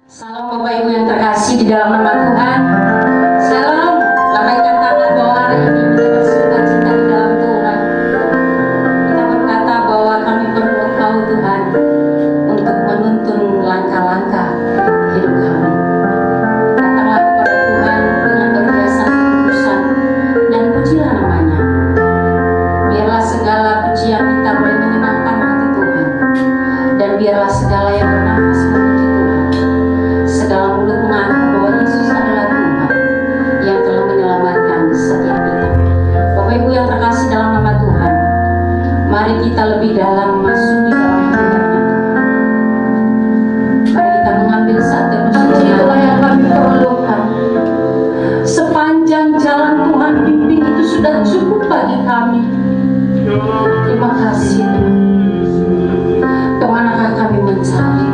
Salam Bapak Ibu yang terkasih di dalam nama Tuhan. Salam, lambaikan tangan bahwa hari ini kita bersuka cita di dalam Tuhan. Kita berkata bahwa kami perlu Engkau Tuhan untuk menuntun langkah-langkah hidup kami. Datanglah kepada Tuhan dengan perhiasan kekudusan dan pujilah namanya. Biarlah segala pujian kita boleh menyenangkan hati Tuhan, dan biarlah segala yang bernafas memuji Tuhan. Segala mulut mengaku bahwa Yesus adalah Tuhan yang telah menyelamatkan setiap kita. Bapak Ibu yang terkasih dalam nama Tuhan, mari kita lebih dalam masuk di dalam hadirat Tuhan. Mari kita mengambil saat teduh suci yang kami perlukan. Sepanjang jalan Tuhan pimpin itu sudah cukup bagi kami. Terima kasih Tuhan. Kemanakah kami mencari?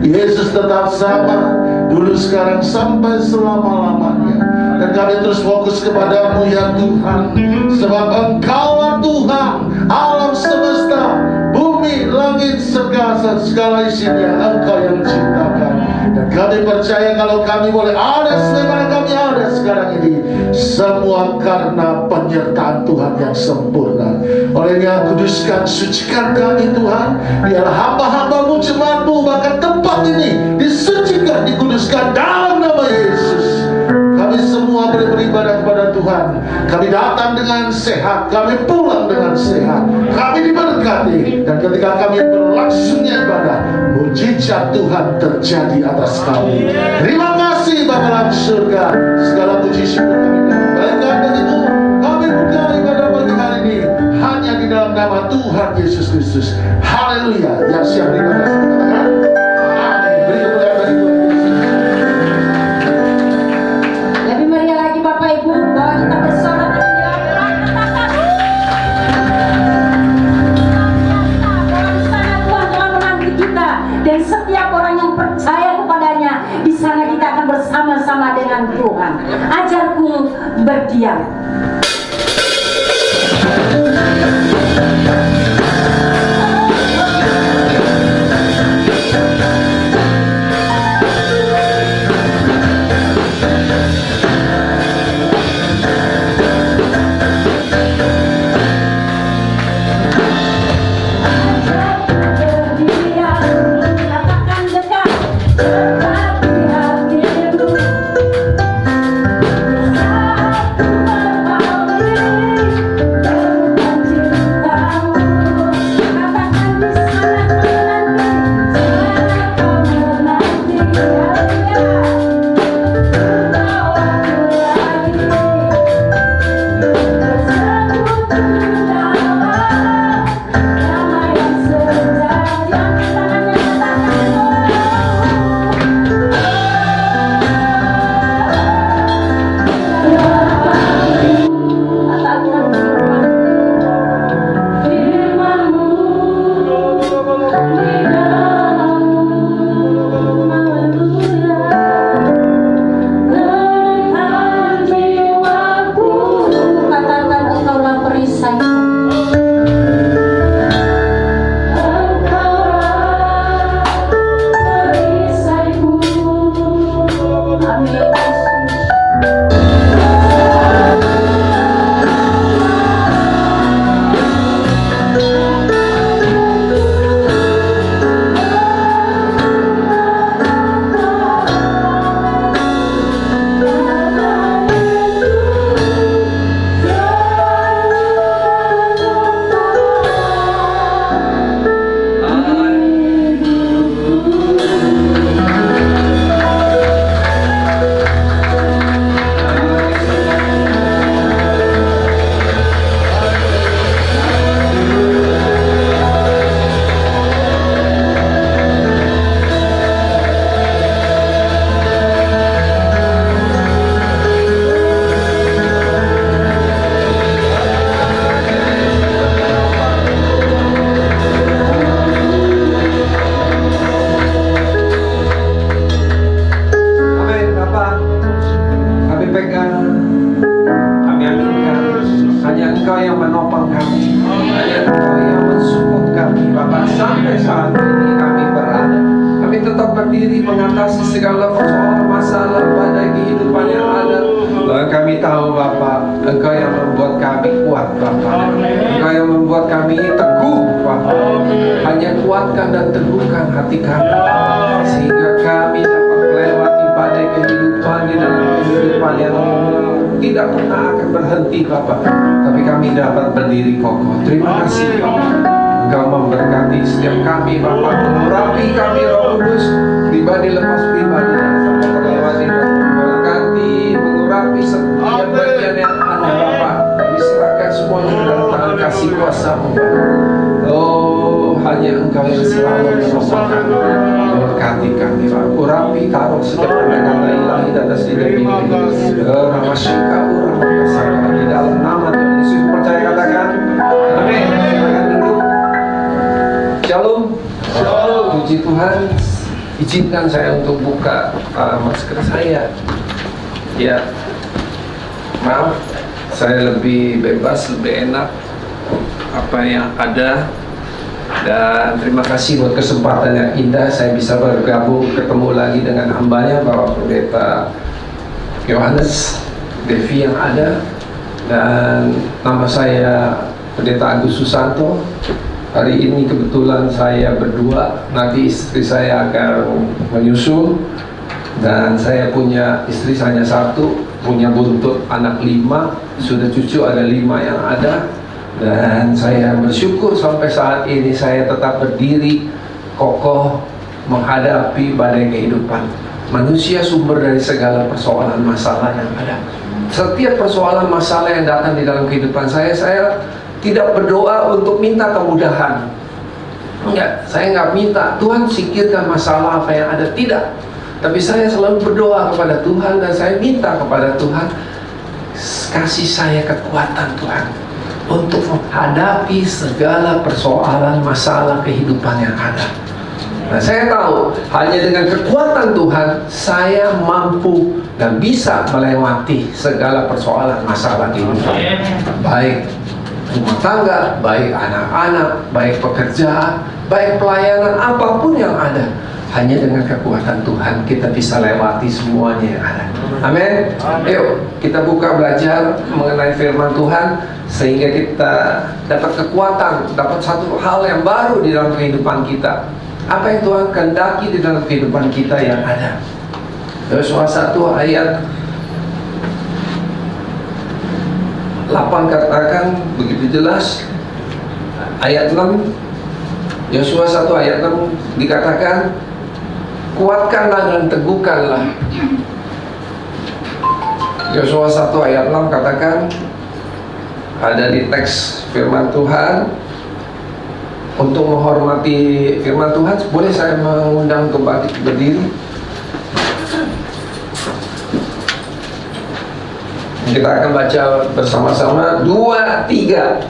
Yesus tetap sama, dulu sekarang sampai selama-lamanya. Dan kami terus fokus kepadamu ya Tuhan, sebab Engkaulah Tuhan alam semesta, bumi, langit, segala isinya Engkau yang ciptakan. Dan kami percaya kalau kami boleh ada sebagaimana kami ada sekarang ini, semua karena penyertaan Tuhan yang sempurna. Olehnya kuduskan, sucikan kami Tuhan, biar hamba-hambamu, jemaatmu, bahkan tempat ini disucikan, dikuduskan dalam nama Yesus. Kami semua boleh beribadah kepada Tuhan. Kami datang dengan sehat, kami pulang dengan sehat, kami diberkati. Dan ketika kami berlangsungnya ibadah, mujizat Tuhan terjadi atas kami. Terima kasih Bapa dalam surga. Segala puji syukur kami kembalikan bagimu. Kami buka ibadah pagi hari ini hanya di dalam nama Tuhan Yesus Kristus. Haleluya. Yang siap beribadah katakan amin. Beri kemuliaan bagi Tuhan. Lebih meriah lagi Bapak Ibu, bahwa kita bersorak dengan bahwa di sana Tuhan telah menanti kita, dan setiap orang yang percaya kepadanya di sana karena kita akan bersama-sama dengan Tuhan. Ajarku berdiam. berdiri mengatasi segala persoalan masalah pada kehidupan yang ada. Kami tahu Bapa, Engkau yang membuat kami kuat Bapa. Engkau yang membuat kami teguh Bapa. Hanya kuatkan dan teguhkan hati kami, sehingga kami dapat melewati badai kehidupan di dalam kehidupan yang tidak pernah akan berhenti Bapa. Tapi kami dapat berdiri kokoh. Terima kasih Bapa. Engkau memberkati setiap kami Bapa, mengurapi kami Roh Kudus, pribadi lepas pribadi yang sampai terlewati, memberkati, mengurapi setiap bagian yang ada Bapa. Kami serahkan semuanya ke dalam tangan kasih kuasa-Mu Bapa. Oh, hanya Engkau yang selalu menolong kami, memberkati kami Bapa. Urapi, taruh setiap kata-kata ilahi di atas diri kami. Ramasyika Uramakasaga, di dalam nama Tuhan Yesus percaya katakan amin. Silakan duduk. Shalom. Puji Tuhan. Izinkan saya untuk buka masker saya. Ya, maaf, saya lebih bebas, lebih enak apa yang ada. Dan terima kasih buat kesempatan yang indah saya bisa bergabung, ketemu lagi dengan hambanya Bapak Pendeta Yohanes Devi yang ada. Dan nama saya Pendeta Agus Susanto. Hari ini kebetulan saya berdua, nanti istri saya akan menyusul. Dan saya punya istri hanya satu, punya buntut anak 5, sudah cucu ada 5 yang ada. Dan saya bersyukur sampai saat ini saya tetap berdiri kokoh menghadapi badai kehidupan. Manusia sumber dari segala persoalan masalah yang ada. Setiap persoalan masalah yang datang di dalam kehidupan saya tidak berdoa untuk minta kemudahan. Enggak, saya nggak minta Tuhan singkirkan masalah apa yang ada, tidak. Tapi saya selalu berdoa kepada Tuhan dan saya minta kepada Tuhan, kasih saya kekuatan Tuhan untuk menghadapi segala persoalan masalah kehidupan yang ada. Nah, saya tahu hanya dengan kekuatan Tuhan saya mampu dan bisa melewati segala persoalan masalah kehidupan, baik rumah tangga, baik anak-anak, baik pekerjaan, baik pelayanan, apapun yang ada. Hanya dengan kekuatan Tuhan kita bisa lewati semuanya yang ada. Amin. Yuk kita buka belajar mengenai firman Tuhan, sehingga kita dapat kekuatan, dapat satu hal yang baru di dalam kehidupan kita. Apa yang Tuhan kehendaki di dalam kehidupan kita yang ada. Yosua 1 ayat 8 katakan begitu jelas. Ayat 6, Yosua 1 ayat 6 dikatakan, kuatkanlah dan teguhkanlah. Yosua 1 ayat 6 katakan, ada di teks firman Tuhan. Untuk menghormati firman Tuhan, boleh saya mengundang kembali berdiri. Kita akan baca bersama-sama. 2, 3.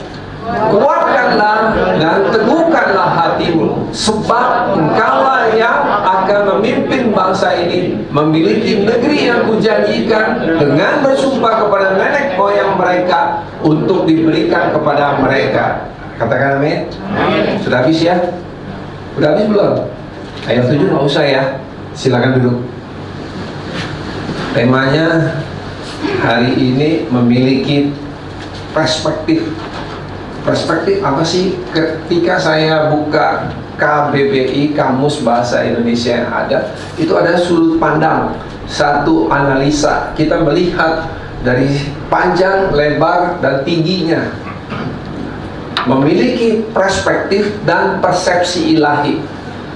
Kuatkanlah dan teguhkanlah hatimu, sebab engkaulah yang akan memimpin bangsa ini memiliki negeri yang kujanjikan dengan bersumpah kepada nenek moyang mereka untuk diberikan kepada mereka. Katakan amin. Sudah habis ya? Sudah habis belum? Ayat 7 nggak usah ya. Silakan duduk. Temanya hari ini memiliki perspektif. Perspektif apa sih? Ketika saya buka KBBI, Kamus Bahasa Indonesia yang ada, itu ada sudut pandang, satu analisa. Kita melihat dari panjang, lebar, dan tingginya. Memiliki perspektif dan persepsi ilahi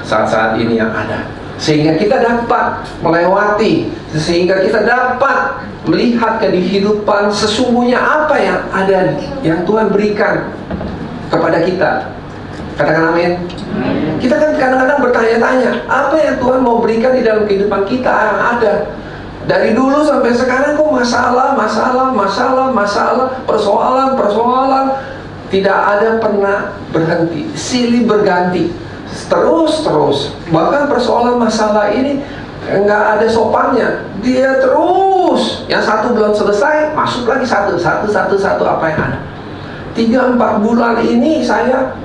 saat-saat ini yang ada, sehingga kita dapat melewati, sehingga kita dapat melihat kehidupan sesungguhnya apa yang ada, yang Tuhan berikan kepada kita. Katakan amin. Kita kan kadang-kadang bertanya-tanya, apa yang Tuhan mau berikan di dalam kehidupan kita yang ada. Dari dulu sampai sekarang kok masalah, persoalan tidak ada pernah berhenti, silih berganti, terus. Bahkan persoalan masalah ini nggak ada sopannya, dia terus. Yang satu belum selesai, masuk lagi satu apa yang ada. 3-4 bulan ini saya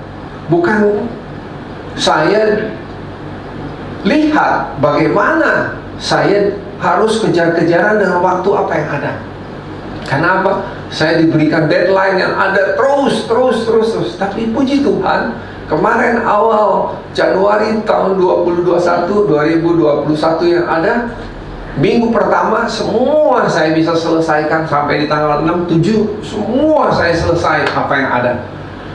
lihat bagaimana saya harus kejar-kejaran dengan waktu apa yang ada. Kenapa? Saya diberikan deadline yang ada terus. Tapi puji Tuhan, kemarin awal Januari tahun 2021 yang ada, minggu pertama semua saya bisa selesaikan sampai di tanggal 6-7, semua saya selesai apa yang ada.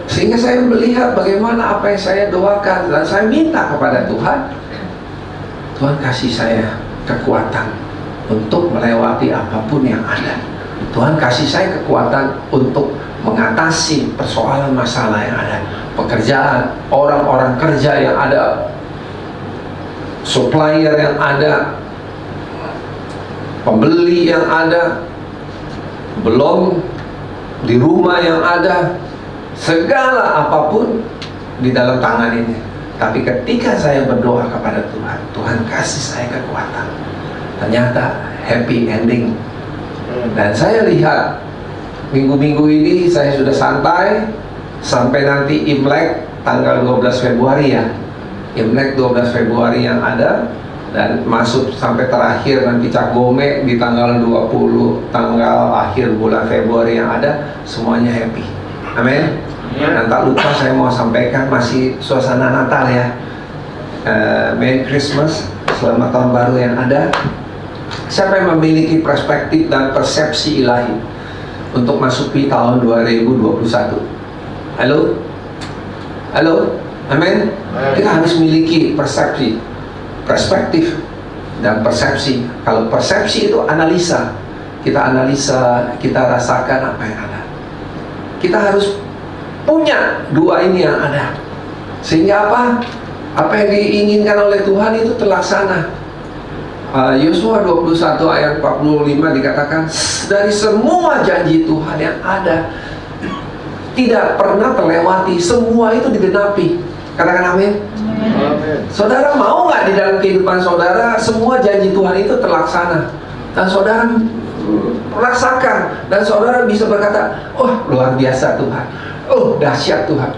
Sehingga saya melihat bagaimana apa yang saya doakan, dan saya minta kepada Tuhan, Tuhan kasih saya kekuatan untuk melewati apapun yang ada. Tuhan kasih saya kekuatan untuk mengatasi persoalan masalah yang ada, pekerjaan, orang-orang kerja yang ada, supplier yang ada, pembeli yang ada, belum di rumah yang ada, segala apapun di dalam tangan ini. Tapi ketika saya berdoa kepada Tuhan, Tuhan kasih saya kekuatan. Ternyata happy ending. Dan saya lihat minggu-minggu ini saya sudah santai sampai nanti Imlek tanggal 12 Februari ya. Imlek 12 Februari yang ada, dan masuk sampai terakhir nanti Cap Gome di tanggal 20, tanggal akhir bulan Februari yang ada, semuanya happy. Amin. Dan tak lupa saya mau sampaikan, masih suasana Natal ya. Merry Christmas, selamat tahun baru yang ada. Siapa yang memiliki perspektif dan persepsi ilahi untuk masuki tahun 2021? Halo? Amin. Kita harus memiliki persepsi, perspektif, dan persepsi. Kalau persepsi itu analisa, kita rasakan apa yang ada. Kita harus punya dua ini yang ada, sehingga apa yang diinginkan oleh Tuhan itu terlaksana. Yosua 21 ayat 45 dikatakan, dari semua janji Tuhan yang ada tidak pernah terlewati, semua itu digenapi. Katakan amin. Saudara mau nggak di dalam kehidupan saudara semua janji Tuhan itu terlaksana dan saudara rasakan dan saudara bisa berkata, oh luar biasa Tuhan, oh dahsyat Tuhan,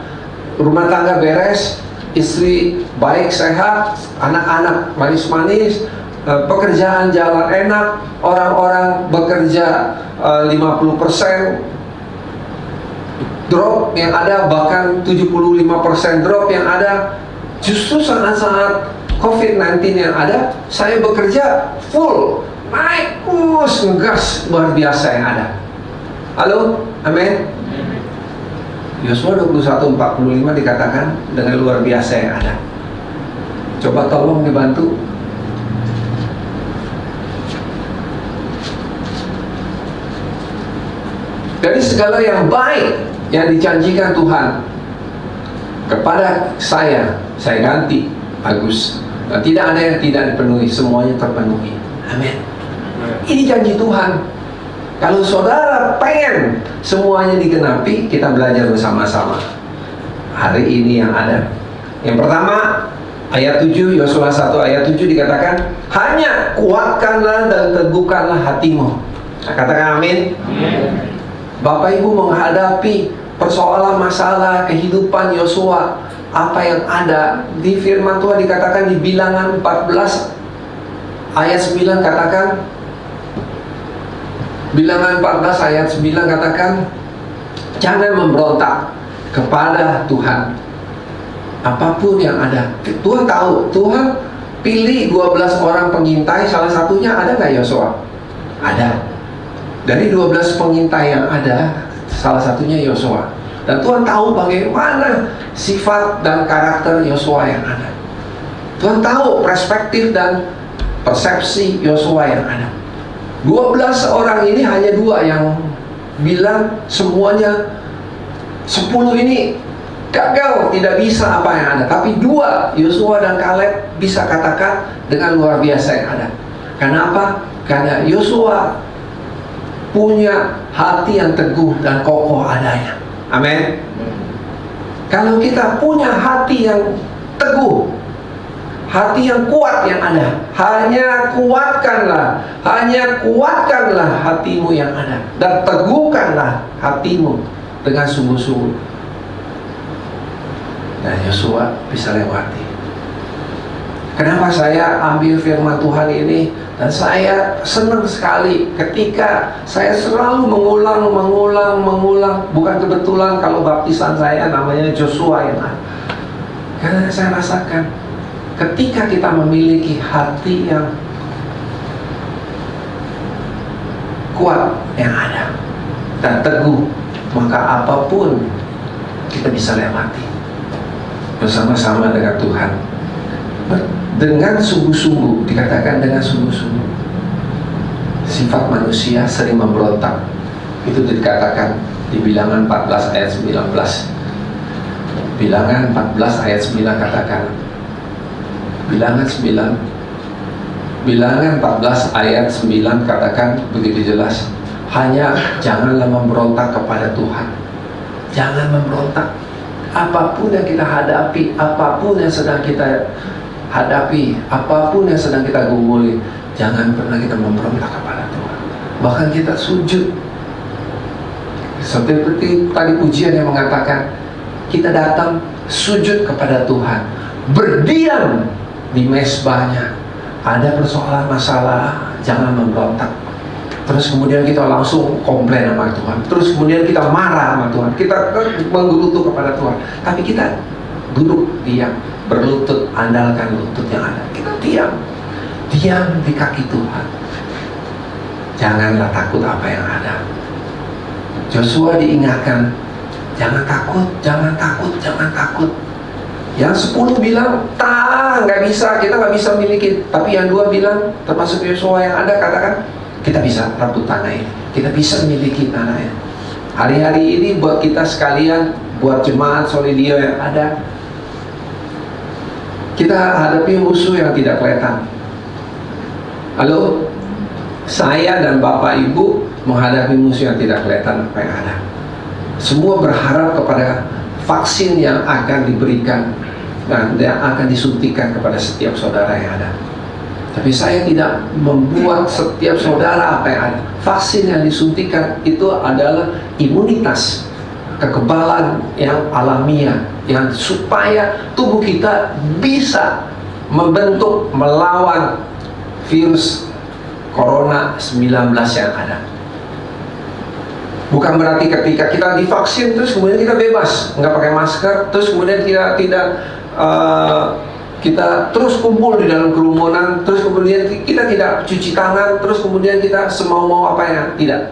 rumah tangga beres, istri baik sehat, anak-anak manis-manis, pekerjaan jalan enak, orang-orang bekerja 50% drop yang ada, bahkan 75% drop yang ada. Justru saat-saat COVID-19 yang ada, saya bekerja full, naik, ngegas luar biasa yang ada. Halo, amin. Yosua 21:45 dikatakan dengan luar biasa yang ada. Coba tolong dibantu. Dari segala yang baik yang dijanjikan Tuhan kepada saya ganti Agus. Nah, tidak ada yang tidak dipenuhi, semuanya terpenuhi. Amin. Ini janji Tuhan. Kalau saudara pengen semuanya digenapi, kita belajar bersama-sama. Hari ini yang ada. Yang pertama, ayat 7, Yosua 1 ayat 7 dikatakan, hanya kuatkanlah dan teguhkanlah hatimu. Nah, katakan amin. Bapak Ibu menghadapi persoalan masalah kehidupan Yosua, apa yang ada di firman Tuhan dikatakan di Bilangan 14 ayat 9 katakan, Bilangan 14 ayat 9 katakan, jangan memberontak kepada Tuhan apapun yang ada. Tuhan tahu, Tuhan pilih 12 orang pengintai, salah satunya ada nggak Yosua? Ada. Dari 12 pengintai yang ada, salah satunya Yosua. Dan Tuhan tahu bagaimana sifat dan karakter Yosua yang ada. Tuhan tahu perspektif dan persepsi Yosua yang ada. 12 orang ini hanya 2 yang bilang semuanya 10 ini gagal, tidak bisa apa yang ada. Tapi 2, Yosua dan Kaleb, bisa katakan dengan luar biasa yang ada. Kenapa? Karena Yosua punya hati yang teguh dan kokoh adanya. Amin. Kalau kita punya hati yang teguh, hati yang kuat yang ada, hanya kuatkanlah hatimu yang ada, dan teguhkanlah hatimu dengan sungguh-sungguh. Dan Yosua bisa lewati. Kenapa saya ambil firman Tuhan ini? Dan saya senang sekali ketika saya selalu mengulang. Bukan kebetulan kalau baptisan saya namanya Joshua yang ada. Karena saya rasakan ketika kita memiliki hati yang kuat yang ada dan teguh, maka apapun kita bisa lewati bersama-sama dengan Tuhan. Dengan sungguh-sungguh, dikatakan dengan sungguh-sungguh. Sifat manusia sering memberontak. Itu dikatakan di Bilangan 14 ayat 19. Bilangan 14 ayat 9 katakan, Bilangan 14 ayat 9 katakan begitu jelas, hanya janganlah memberontak kepada Tuhan. Jangan memberontak. Apapun yang kita hadapi, apapun yang sedang kita hadapi, apapun yang sedang kita gumuli, jangan pernah kita memberontak kepada Tuhan. Bahkan kita sujud. Seperti tadi pujian yang mengatakan, kita datang sujud kepada Tuhan, berdiam di mezbahnya. Ada persoalan masalah, jangan memberontak. Terus kemudian kita langsung komplain sama Tuhan. Terus kemudian kita marah sama Tuhan. Kita menggerutu kepada Tuhan. Tapi kita duduk diam, berlutut, andalkan lutut yang ada. Kita diam di kaki Tuhan. Janganlah takut apa yang ada. Joshua diingatkan, jangan takut. Yang 10 bilang, nggak bisa, kita nggak bisa miliki. Tapi yang 2 bilang, termasuk Joshua yang ada, katakan, kita bisa rebut tanah ini, kita bisa miliki tanah ini. Hari-hari ini buat kita sekalian, buat jemaat Solidio yang ada, kita hadapi musuh yang tidak kelihatan. Halo, saya dan Bapak Ibu menghadapi musuh yang tidak kelihatan apa yang ada. Semua berharap kepada vaksin yang akan diberikan dan yang akan disuntikan kepada setiap saudara yang ada. Tapi saya tidak membuat setiap saudara apa yang ada. Vaksin yang disuntikan itu adalah imunitas, kekebalan yang alamiah, yang supaya tubuh kita bisa membentuk melawan virus Corona 19 yang ada. Bukan berarti ketika kita divaksin terus kemudian kita bebas, nggak pakai masker, terus kemudian kita terus kumpul di dalam kerumunan, terus kemudian kita tidak cuci tangan, terus kemudian kita semau-mau apa yang tidak.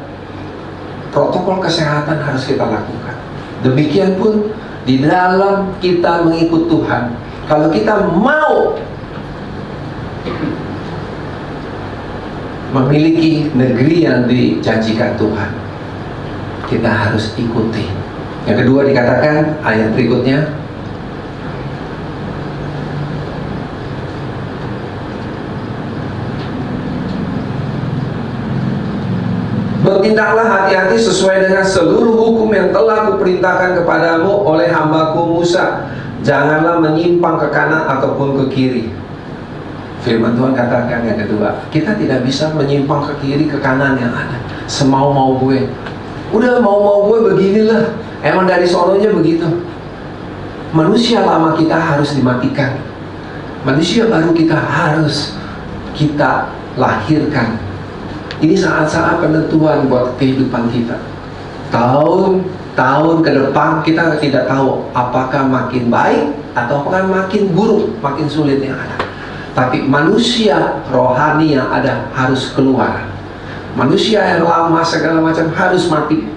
Protokol kesehatan harus kita lakukan. Demikian pun di dalam kita mengikut Tuhan. Kalau kita mau memiliki negeri yang dijanjikan Tuhan, kita harus ikuti. Yang kedua dikatakan ayat berikutnya, bertindaklah hati-hati sesuai dengan seluruh hukum yang telah kuperintahkan kepadamu oleh hambaku Musa. Janganlah menyimpang ke kanan ataupun ke kiri. Firman Tuhan katakan yang kedua, kita tidak bisa menyimpang ke kiri ke kanan yang ada semau-mau gue. Udah mau-mau gue beginilah, emang dari sononya begitu. Manusia lama kita harus dimatikan. Manusia baru kita harus kita lahirkan. Ini saat-saat penentuan buat kehidupan kita. Tahun ke depan kita tidak tahu apakah makin baik atau apakah makin buruk, makin sulit yang ada. Tapi manusia rohani yang ada harus keluar. Manusia yang lama segala macam harus mati.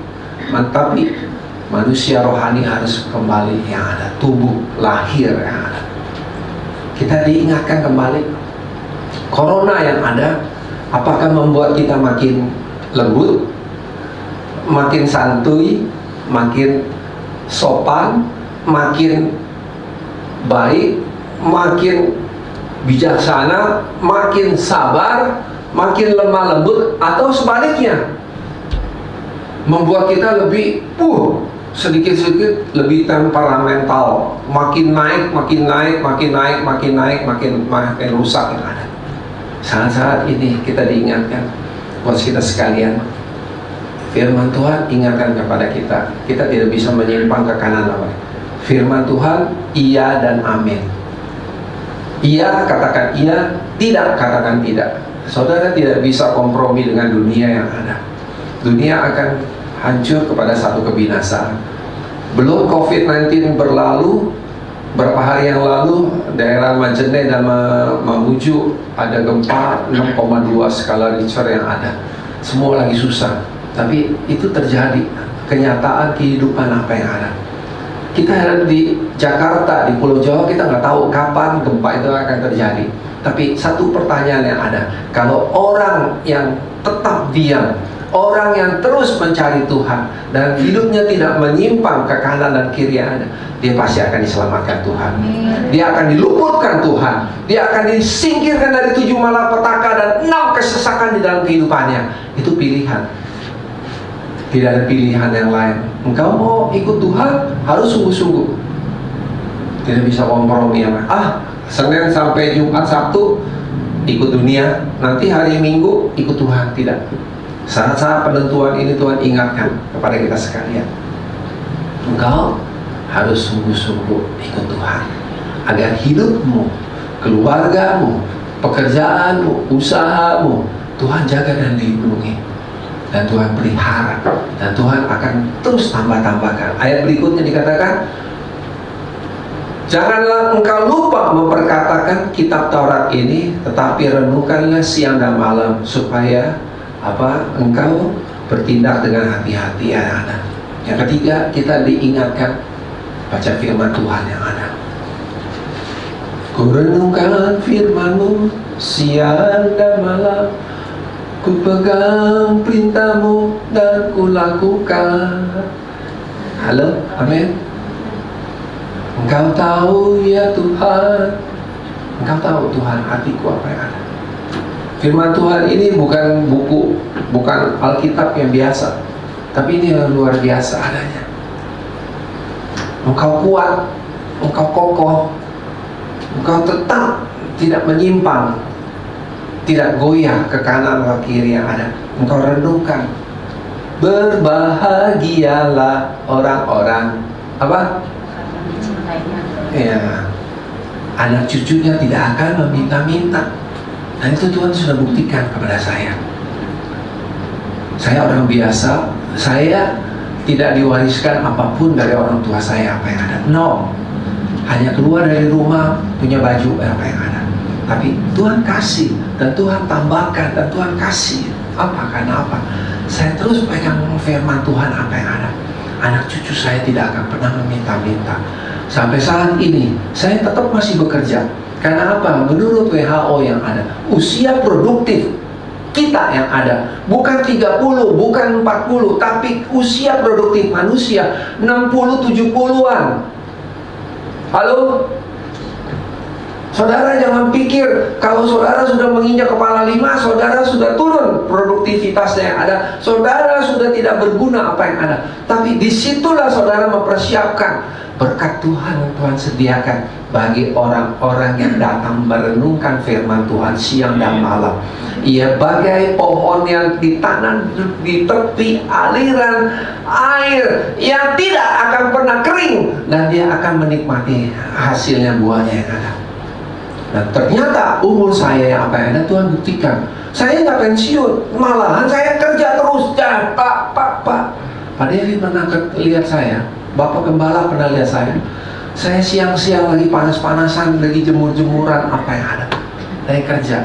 Tapi manusia rohani harus kembali yang ada, tubuh lahir yang ada. Kita diingatkan kembali. Corona yang ada, apakah membuat kita makin lembut, makin santuy, makin sopan, makin baik, makin bijaksana, makin sabar, makin lemah lembut, atau sebaliknya membuat kita lebih sedikit-sedikit lebih temperamental, makin naik, makin rusak yang ada. Saat-saat ini kita diingatkan buat kita sekalian, firman Tuhan ingatkan kepada kita, kita tidak bisa menyimpang ke kanan apa. Firman Tuhan iya dan amin. Iya katakan iya, tidak katakan tidak. Saudara tidak bisa kompromi dengan dunia yang ada. Dunia akan hancur kepada satu kebinasaan. Belum COVID-19 berlalu, berapa hari yang lalu daerah Majene dan Mamuju ada gempa 6,2 skala Richter yang ada. Semua lagi susah. Tapi itu terjadi, kenyataan kehidupan apa yang ada. Kita di Jakarta, di Pulau Jawa, kita nggak tahu kapan gempa itu akan terjadi. Tapi satu pertanyaan yang ada, kalau orang yang tetap diam, orang yang terus mencari Tuhan dan hidupnya tidak menyimpang ke kanan dan kiri yang ada, dia pasti akan diselamatkan Tuhan. Dia akan diluputkan Tuhan. Dia akan disingkirkan dari 7 malapetaka dan 6 kesesakan di dalam kehidupannya. Itu pilihan. Tidak ada pilihan yang lain. Engkau mau ikut Tuhan, harus sungguh-sungguh. Tidak bisa kompromi. Senin sampai Jumat, Sabtu ikut dunia, nanti hari Minggu ikut Tuhan. Tidak. Saat-saat penentuan ini Tuhan ingatkan kepada kita sekalian, engkau harus sungguh-sungguh ikut Tuhan, agar hidupmu, keluargamu, pekerjaanmu, usahamu Tuhan jaga dan lindungi. Dan Tuhan pelihara, dan Tuhan akan terus tambah-tambahkan. Ayat berikutnya dikatakan, janganlah engkau lupa memperkatakan kitab Taurat ini, tetapi renungkanlah siang dan malam, supaya engkau bertindak dengan hati-hati yang ada. Yang ketiga, kita diingatkan baca firman Tuhan yang ada. Ku renungkan firman-Mu siang dan malam, ku pegang perintah-Mu dan ku lakukan. Halo, amin. Engkau tahu ya Tuhan, Engkau tahu Tuhan hatiku apa yang ada. Firman Tuhan ini bukan buku, bukan Alkitab yang biasa, tapi ini yang luar biasa adanya. Engkau kuat, engkau kokoh, engkau tetap tidak menyimpang, tidak goyah ke kanan atau kiri yang ada. Engkau renungkan, berbahagialah orang-orang apa? Ya, anak cucunya tidak akan meminta-minta. Dan itu Tuhan sudah buktikan kepada saya. Saya orang biasa, saya tidak diwariskan apapun dari orang tua saya apa yang ada. No, hanya keluar dari rumah punya baju apa yang ada. Tapi Tuhan kasih dan Tuhan tambahkan dan Tuhan kasih. Apa? Karena apa? Saya terus pegang firman Tuhan apa yang ada. Anak cucu saya tidak akan pernah meminta-minta. Sampai saat ini saya tetap masih bekerja. Karena apa? Menurut WHO yang ada, usia produktif kita yang ada bukan 30, bukan 40, tapi usia produktif manusia 60-70-an. Halo? Saudara jangan pikir kalau saudara sudah menginjak kepala 5, saudara sudah turun produktivitasnya yang ada. Saudara sudah tidak berguna apa yang ada. Tapi disitulah saudara mempersiapkan berkat Tuhan yang Tuhan sediakan bagi orang-orang yang datang merenungkan firman Tuhan siang dan malam. Ia bagai pohon yang ditanam di tepi aliran air yang tidak akan pernah kering, dan dia akan menikmati hasilnya, buahnya yang ada. Dan ternyata umur saya yang apa yang ada Tuhan buktikan. Saya nggak pensiun, malahan saya kerja terus. Pak. Pak Devi pernah lihat saya, Bapak Gembala pernah lihat saya. Saya siang-siang lagi panas-panasan, lagi jemur-jemuran apa yang ada. Saya kerja.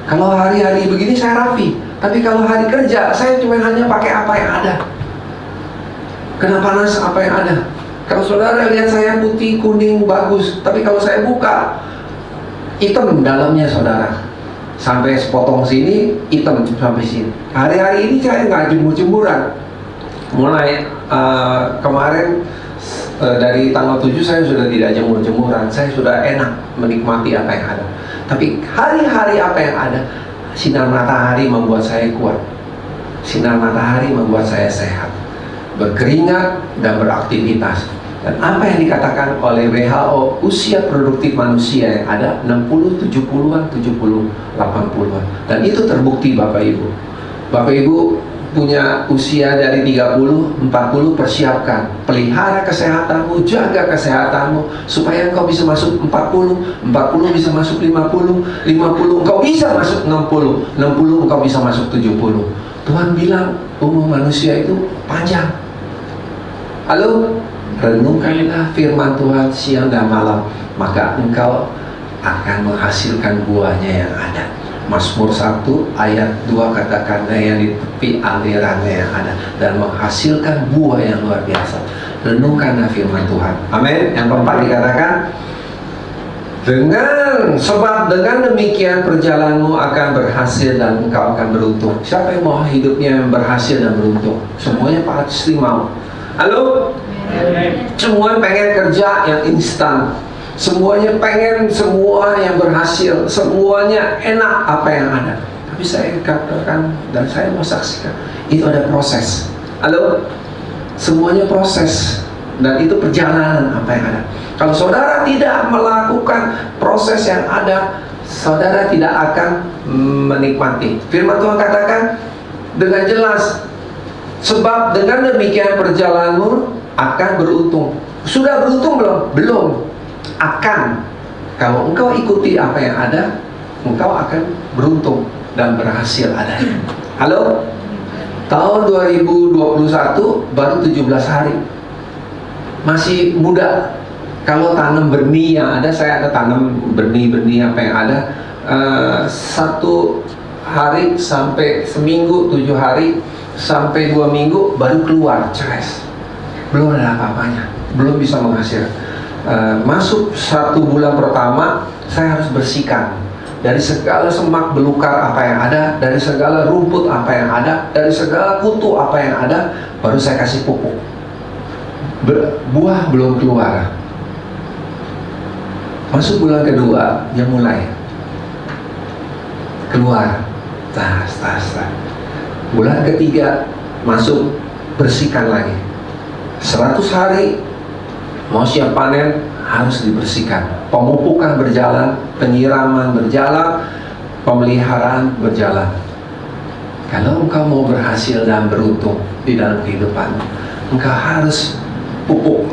Kalau hari-hari begini saya rapi, tapi kalau hari kerja saya cuma hanya pakai apa yang ada. Kena panas apa yang ada. Kalau saudara lihat saya putih, kuning, bagus, tapi kalau saya buka hitam dalamnya saudara. Sampai sepotong sini, hitam sampai sini. Hari-hari ini saya nggak jemur-jemuran. Mulai kemarin dari tanggal 7 saya sudah tidak jemur-jemuran. Saya sudah enak menikmati apa yang ada. Tapi hari-hari apa yang ada, sinar matahari membuat saya kuat. Sinar matahari membuat saya sehat, berkeringat dan beraktivitas. Dan apa yang dikatakan oleh WHO, usia produktif manusia yang ada 60, 70-an, 70, 80-an. Dan itu terbukti Bapak Ibu. Bapak Ibu punya usia dari 30, 40, persiapkan. Pelihara kesehatanmu, jaga kesehatanmu, supaya engkau bisa masuk 40, 40 bisa masuk 50, 50 engkau bisa masuk 60, 60 engkau bisa masuk 70. Tuhan bilang umur manusia itu panjang. Halo? Renungkanlah firman Tuhan siang dan malam, maka engkau akan menghasilkan buahnya yang ada. Mazmur 1 ayat 2 katakanlah yang di tepi alirannya yang ada dan menghasilkan buah yang luar biasa. Renungkanlah firman Tuhan. Amin. Yang keempat dikatakan, sebab dengan demikian perjalananmu akan berhasil dan engkau akan beruntung. Siapa yang mau hidupnya yang berhasil dan beruntung? Semuanya pasti mau. Halo? Semua pengen kerja yang instan. Semuanya pengen semua yang berhasil. Semuanya enak apa yang ada. Tapi saya katakan dan saya mau saksikan, itu ada proses. Halo? Semuanya proses. Dan itu perjalanan apa yang ada. Kalau saudara tidak melakukan proses yang ada, saudara tidak akan menikmati. Firman Tuhan katakan dengan jelas, sebab dengan demikian perjalananmu akan beruntung. Sudah beruntung belum? Belum. Akan. Kalau engkau ikuti apa yang ada, engkau akan beruntung dan berhasil ada. Halo? Tahun 2021 baru 17 hari. Masih muda. Kalau tanam benih yang ada, saya ada tanam benih-benih apa yang ada, 1 hari sampai seminggu, 7 hari sampai 2 minggu baru keluar ceres. Belum ada apa-apanya, belum bisa menghasilkan. Masuk 1 bulan pertama, saya harus bersihkan dari segala semak belukar apa yang ada, dari segala rumput apa yang ada, dari segala kutu apa yang ada, baru saya kasih pupuk. Buah belum keluar. Masuk bulan kedua, dia mulai keluar. Tas. Bulan ketiga masuk, bersihkan lagi. 100 hari mau siap panen harus dibersihkan. pemupukan berjalan, penyiraman berjalan, pemeliharaan berjalan. Kalau engkau mau berhasil dan beruntung di dalam kehidupan, engkau harus pupuk,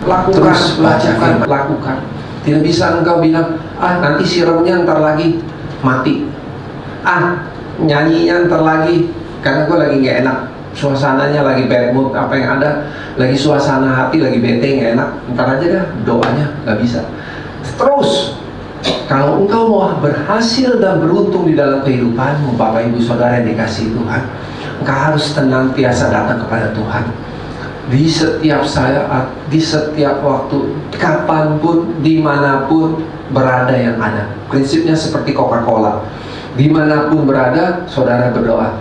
lakukan. Tidak bisa engkau bilang, nanti siramnya ntar lagi, mati. Nyanyinya ntar lagi, karena gue lagi gak enak, suasananya lagi bad mood, apa yang ada, lagi suasana hati lagi bete, gak enak, ntar aja dah, doanya gak bisa. Terus kalau engkau mau berhasil dan beruntung di dalam kehidupanmu, Bapak Ibu Saudara yang dikasihi Tuhan, engkau harus senantiasa datang kepada Tuhan di setiap saat, di setiap waktu, kapanpun, dimanapun berada yang ada. Prinsipnya seperti Coca-Cola, dimanapun berada, saudara berdoa.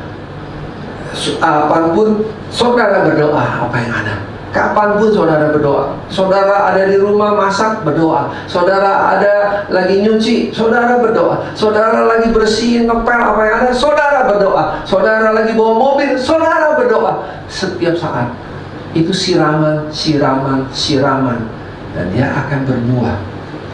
Kapanpun saudara berdoa, apa yang ada. Kapanpun saudara berdoa. Saudara ada di rumah masak, berdoa. Saudara ada lagi nyuci, saudara berdoa. Saudara lagi bersihin ngepel, apa yang ada, saudara berdoa. Saudara lagi bawa mobil, saudara berdoa. Setiap saat itu siraman. Dan dia akan berbuah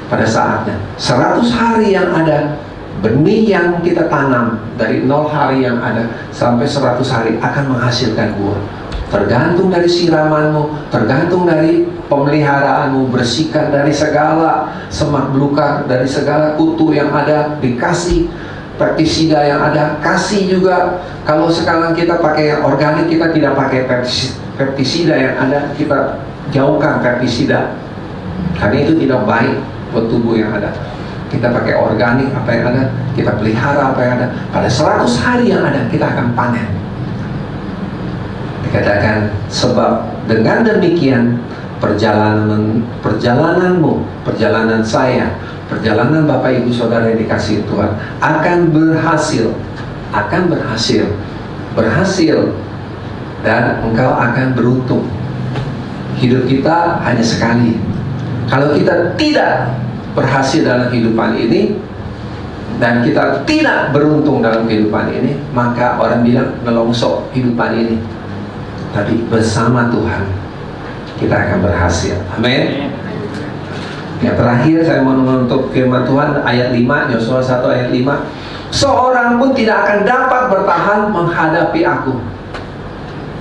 pada saatnya. 100 hari yang ada, benih yang kita tanam dari 0 hari yang ada sampai 100 hari akan menghasilkan buah. Tergantung dari siramanmu, tergantung dari pemeliharaanmu, bersihkan dari segala semak belukar, dari segala kutu yang ada, dikasih pestisida yang ada, kasih juga. Kalau sekarang kita pakai yang organik, kita tidak pakai pestisida yang ada, kita jauhkan pestisida karena itu tidak baik buat tubuh yang ada. Kita pakai organik, apa yang ada, kita pelihara apa yang ada. Pada 100 hari yang ada, kita akan panen. Dikatakan, sebab dengan demikian perjalananmu, perjalanan saya, perjalanan Bapak Ibu Saudara yang dikasihi Tuhan akan berhasil dan engkau akan beruntung. Hidup kita hanya sekali. Kalau kita tidak berhasil dalam kehidupan ini dan kita tidak beruntung dalam kehidupan ini, maka orang bilang nelongso kehidupan ini. Tapi bersama Tuhan kita akan berhasil. Amin. Yang terakhir saya mau menutup firman Tuhan ayat 5, Yosua 1 ayat 5. Seorang pun tidak akan dapat bertahan menghadapi aku.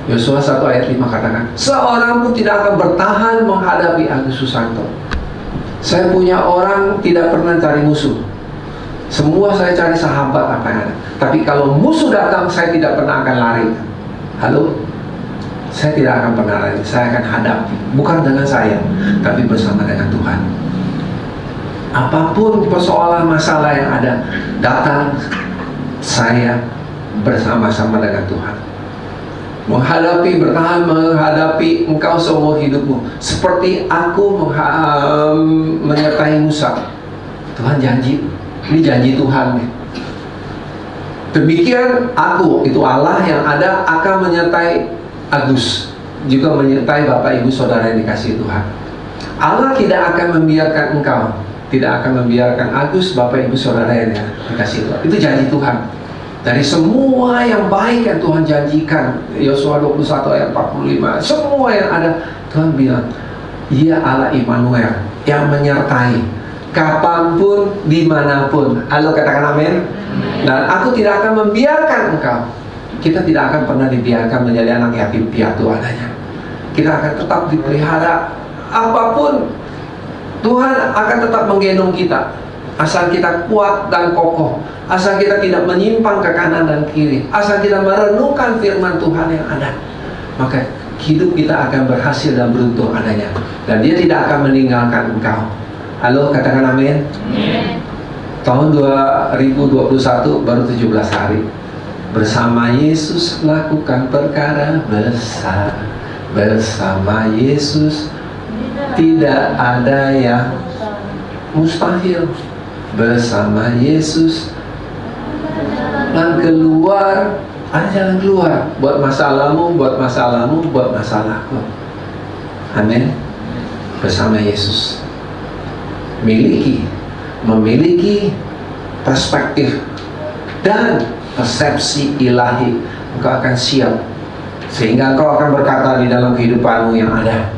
Yosua 1 ayat 5 katakan, seorang pun tidak akan bertahan menghadapi aku. Susanto, saya punya orang tidak pernah cari musuh. Semua saya cari sahabat apa yang ada. Tapi kalau musuh datang, saya tidak pernah akan lari. Halo? Saya tidak akan pernah lari. Saya akan hadapi. Bukan dengan saya, tapi bersama dengan Tuhan. Apapun persoalan masalah yang ada datang, saya bersama-sama dengan Tuhan. Bertahan menghadapi engkau seumur hidupmu, seperti aku menyertai Musa. Tuhan janji, ini janji Tuhan nih. Demikian aku, itu Allah yang ada, akan menyertai Agus, juga menyertai Bapak Ibu Saudara yang dikasihi Tuhan. Allah tidak akan membiarkan engkau, tidak akan membiarkan Agus, Bapak Ibu Saudara yang dikasihi Tuhan. Itu janji Tuhan. Dari semua yang baik yang Tuhan janjikan, Yosua 21 ayat 45, semua yang ada, Tuhan bilang, Ia Allah Immanuel yang menyertai kapanpun, dimanapun. Halo, katakan amin. Dan aku tidak akan membiarkan engkau. Kita tidak akan pernah dibiarkan menjadi anak yatim piatu adanya. Kita akan tetap dipelihara. Apapun, Tuhan akan tetap menggendong kita. Asal kita kuat dan kokoh. Asal kita tidak menyimpang ke kanan dan kiri. Asal kita merenungkan firman Tuhan yang ada, maka hidup kita akan berhasil dan beruntung adanya. Dan Dia tidak akan meninggalkan engkau. Halo, katakan amin. Tahun 2021 baru 17 hari. Bersama Yesus lakukan perkara besar. Bersama Yesus tidak ada yang mustahil. Bersama Yesus dan keluar, ada jalan keluar. Buat masalahmu, buat masalahmu, buat masalahku. Amin. Bersama Yesus. Memiliki perspektif dan persepsi ilahi, engkau akan siap, sehingga engkau akan berkata di dalam kehidupanmu yang ada,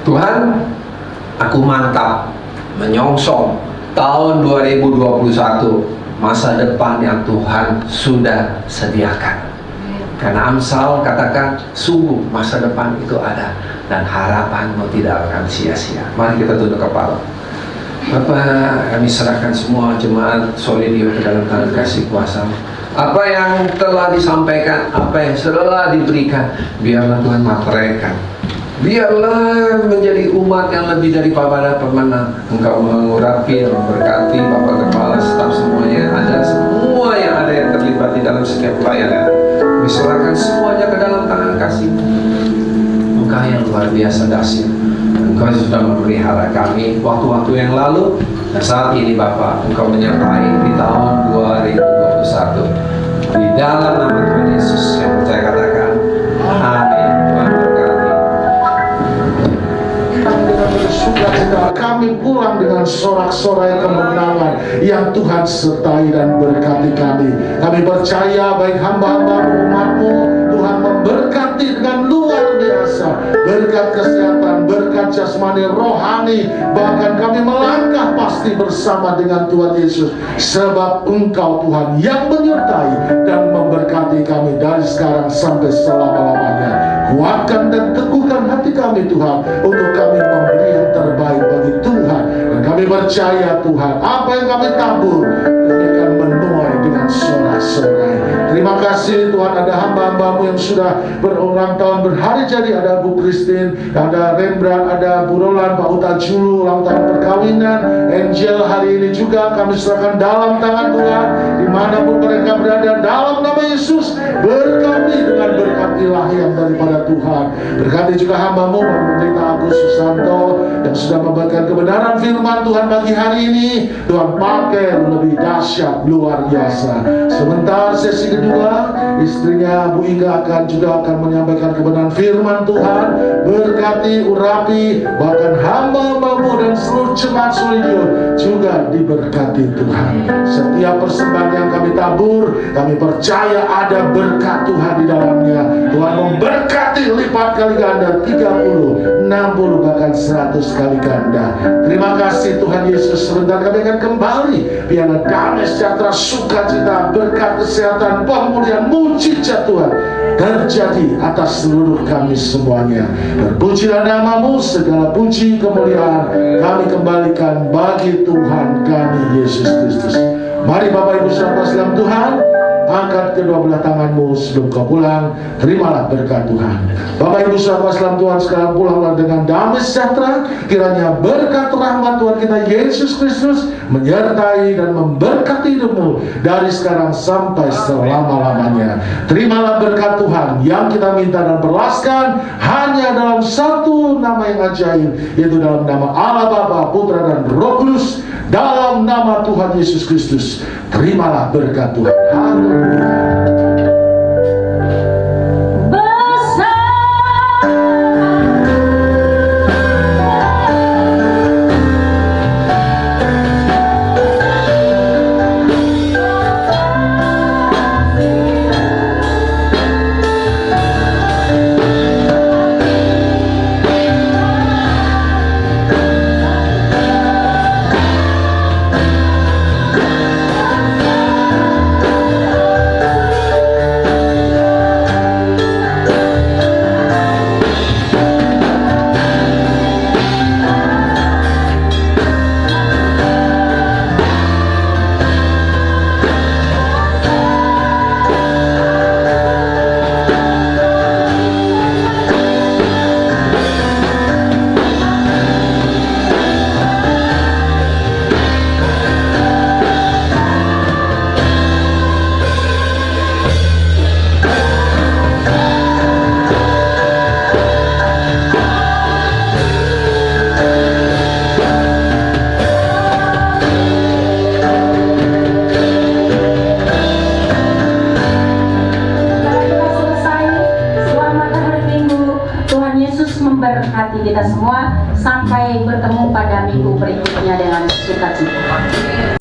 Tuhan, Aku mantap menyongsong tahun 2021, masa depan yang Tuhan sudah sediakan. Karena Amsal katakan, sungguh masa depan itu ada dan harapanmu tidak akan sia-sia. Mari kita tunduk kepala. Bapak, kami serahkan semua jemaat Solidio ke dalam tangan kasih kuasa. Apa yang telah disampaikan, apa yang telah diberikan, biarlah Tuhan materaikan. Biarlah menjadi umat yang lebih daripada pemenang. Engkau mengurapi, memberkati Bapak Kepala, staf semuanya, ada semua yang ada yang terlibat di dalam setiap pelayanan. Diserahkan semuanya ke dalam tangan kasih-Mu. Engkau yang luar biasa dahsyat. Engkau sudah memelihara kami waktu-waktu yang lalu, dan saat ini Bapak, Engkau menyertai di tahun 2021. Di dalam nama Tuhan Yesus yang percaya katakan, amin. Tuhan berkati. Dengan bersukacita kami pulang dengan sorak-sorai kemenangan yang Tuhan sertai dan berkati kami. Kami percaya baik hamba-hamba umat-Mu, Tuhan memberkati dengan luar biasa. Berkat kesehatan, berkat jasmani, rohani, bahkan kami melangkah pasti bersama dengan Tuhan Yesus. Sebab Engkau Tuhan yang menyertai dan memberkati kami dari sekarang sampai selama-lamanya. Kuatkan dan teguhkan hati kami Tuhan, untuk kami memberi yang terbaik bagi Tuhan. Dan kami percaya Tuhan, apa yang kami tabur, kami akan menuai dengan sorak-sorai. Terima kasih Tuhan, ada hamba-hamba-Mu yang sudah berulang tahun berhari jadi. Ada Bu Christine, ada Rembrandt, ada Bu Roland, Pak Uta Julu, ulang tahun perkawinan. Angel hari ini juga kami serahkan dalam tangan Tuhan. Dimanapun mereka berada, dalam nama Yesus, berkati dengan berkat ilahi yang daripada Tuhan. Berkati juga hamba-Mu, Bapak Pendeta Agus Susanto, yang sudah membagikan kebenaran firman Tuhan pagi hari ini. Tuhan pakai lebih dahsyat, luar biasa. Sebentar sesi kedua, istrinya Bu Inga akan menyampaikan kebenaran firman Tuhan. Berkati, urapi, bahkan hamba-hamba-Mu dan seluruh jemaat Solidio juga diberkati Tuhan. Setiap persembahan yang kami tabur, kami percaya ada berkat Tuhan di dalamnya. Tuhan memberkati lipat kali ganda, 30, 60, bahkan 100 kali ganda. Terima kasih Tuhan Yesus. Sebentar kami akan kembali. Biarlah damai, sejahtera, sukacita, berkat kesehatan, pemulihan, mujizat Tuhan terjadi atas seluruh kami semuanya. Terpujilah nama-Mu, segala puji kemuliaan kami kembalikan bagi Tuhan kami Yesus Kristus. Mari Bapak Ibu saudara dalam Tuhan, angkat kedua belah tanganmu sebelum kau pulang. Terimalah berkat Tuhan. Bapak Ibu saudara dalam Tuhan, sekarang pulanglah dengan damai sejahtera. Kiranya berkat rahmat Tuhan kita Yesus Kristus menyertai dan memberkati hidupmu dari sekarang sampai selama-lamanya. Terimalah berkat Tuhan yang kita minta dan berlaskan hanya dalam satu nama yang ajaib, yaitu dalam nama Allah Bapa, Putra dan Roh Kudus, dalam nama Tuhan Yesus Kristus. Terimalah berkat Tuhan. Haleluya. memberkati kita semua sampai bertemu pada minggu berikutnya dengan sukacita.